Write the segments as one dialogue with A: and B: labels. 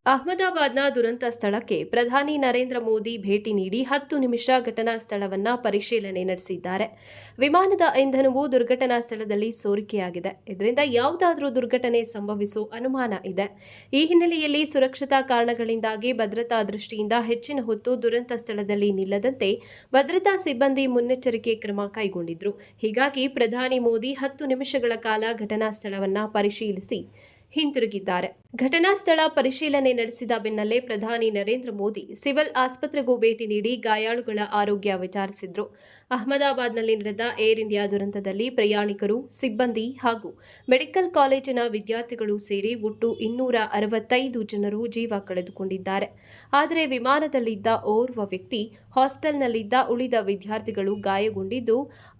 A: ಅಹಮದಾಬಾದ್ನ ದುರಂತ ಸ್ಥಳಕ್ಕೆ ಪ್ರಧಾನಿ ನರೇಂದ್ರ ಮೋದಿ ಭೇಟಿ ನೀಡಿ 10 ನಿಮಿಷ ಘಟನಾ ಸ್ಥಳವನ್ನು ಪರಿಶೀಲನೆ ನಡೆಸಿದ್ದಾರೆ. ವಿಮಾನದ ಇಂಧನವು ದುರ್ಘಟನಾ ಸ್ಥಳದಲ್ಲಿ ಸೋರಿಕೆಯಾಗಿದೆ. ಇದರಿಂದ ಯಾವುದಾದರೂ ದುರ್ಘಟನೆ ಸಂಭವಿಸುವ ಅನುಮಾನ ಇದೆ. ಈ ಹಿನ್ನೆಲೆಯಲ್ಲಿ ಸುರಕ್ಷತಾ ಕಾರಣಗಳಿಂದಾಗಿ ಭದ್ರತಾ ದೃಷ್ಟಿಯಿಂದ ಹೆಚ್ಚಿನ ಹೊತ್ತು ದುರಂತ ಸ್ಥಳದಲ್ಲಿ ನಿಲ್ಲದಂತೆ ಭದ್ರತಾ ಸಿಬ್ಬಂದಿ ಮುನ್ನೆಚ್ಚರಿಕೆ ಕ್ರಮ ಕೈಗೊಂಡಿದ್ರು. ಹೀಗಾಗಿ ಪ್ರಧಾನಿ ಮೋದಿ 10 ನಿಮಿಷಗಳ ಕಾಲ ಘಟನಾ ಸ್ಥಳವನ್ನು ಪರಿಶೀಲಿಸಿ ಹಿಂತಿರುಗಿದ್ದಾರೆ. ಘಟನಾ ಸ್ಥಳ ಪರಿಶೀಲನೆ ನಡೆಸಿದ ಬೆನ್ನಲ್ಲೇ ಪ್ರಧಾನಿ ನರೇಂದ್ರ ಮೋದಿ ಸಿವಿಲ್ ಆಸ್ಪತ್ರೆಗೂ ಭೇಟಿ ನೀಡಿ ಗಾಯಾಳುಗಳ ಆರೋಗ್ಯ ವಿಚಾರಿಸಿದ್ರು. ಅಹಮದಾಬಾದ್ನಲ್ಲಿ ನಡೆದ ಏರ್ ಇಂಡಿಯಾ ದುರಂತದಲ್ಲಿ ಪ್ರಯಾಣಿಕರು, ಸಿಬ್ಬಂದಿ ಹಾಗೂ ಮೆಡಿಕಲ್ ಕಾಲೇಜಿನ ವಿದ್ಯಾರ್ಥಿಗಳು ಸೇರಿ ಒಟ್ಟು 265 ಜನರು ಜೀವ ಕಳೆದುಕೊಂಡಿದ್ದಾರೆ. ಆದರೆ ವಿಮಾನದಲ್ಲಿದ್ದ ಓರ್ವ ವ್ಯಕ್ತಿ, ಹಾಸ್ಟೆಲ್ನಲ್ಲಿದ್ದ ಉಳಿದ ವಿದ್ಯಾರ್ಥಿಗಳು ಗಾಯಗೊಂಡಿದ್ದು,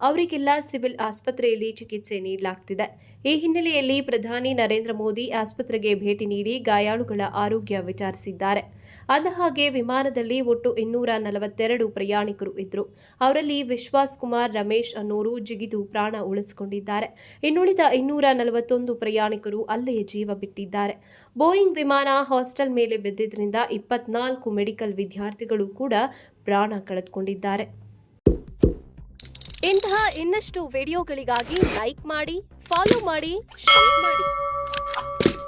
A: ಅವರಿಗೆಲ್ಲ ಸಿವಿಲ್ ಆಸ್ಪತ್ರೆಯಲ್ಲಿ ಚಿಕಿತ್ಸೆ ನೀಡಲಾಗುತ್ತಿದೆ. ಈ ಹಿನ್ನೆಲೆಯಲ್ಲಿ ಪ್ರಧಾನಿ ನರೇಂದ್ರ ಮೋದಿ ಆಸ್ಪತ್ರೆಗೆ ಭೇಟಿ ನೀಡಿ ಗಾಯಾಳುಗಳ ಆರೋಗ್ಯ ವಿಚಾರಿಸಿದ್ದಾರೆ. ಅಂದಹಾಗೆ ವಿಮಾನದಲ್ಲಿ ಒಟ್ಟು 242 ಪ್ರಯಾಣಿಕರು ಇದ್ದರು. ಅವರಲ್ಲಿ ವಿಶ್ವಾಸ್ ಕುಮಾರ್, ರಮೇಶ್ ಅನ್ನೋರು ಜಿಗಿದು ಪ್ರಾಣ ಉಳಿಸಿಕೊಂಡಿದ್ದಾರೆ. ಇನ್ನುಳಿದ 241 ಪ್ರಯಾಣಿಕರು ಅಲ್ಲೇ ಜೀವ ಬಿಟ್ಟಿದ್ದಾರೆ. ಬೋಯಿಂಗ್ ವಿಮಾನ ಹಾಸ್ಟೆಲ್ ಮೇಲೆ ಬಿದ್ದಿದ್ದರಿಂದ 24 ಮೆಡಿಕಲ್ ವಿದ್ಯಾರ್ಥಿಗಳು ಕೂಡ ಪ್ರಾಣ ಕಳೆದುಕೊಂಡಿದ್ದಾರೆ. ಇಂತಹ ಇನ್ನಷ್ಟು ವಿಡಿಯೋಗಳಿಗಾಗಿ ಲೈಕ್ ಮಾಡಿ, ಫಾಲೋ ಮಾಡಿ, ಶೇರ್ ಮಾಡಿ.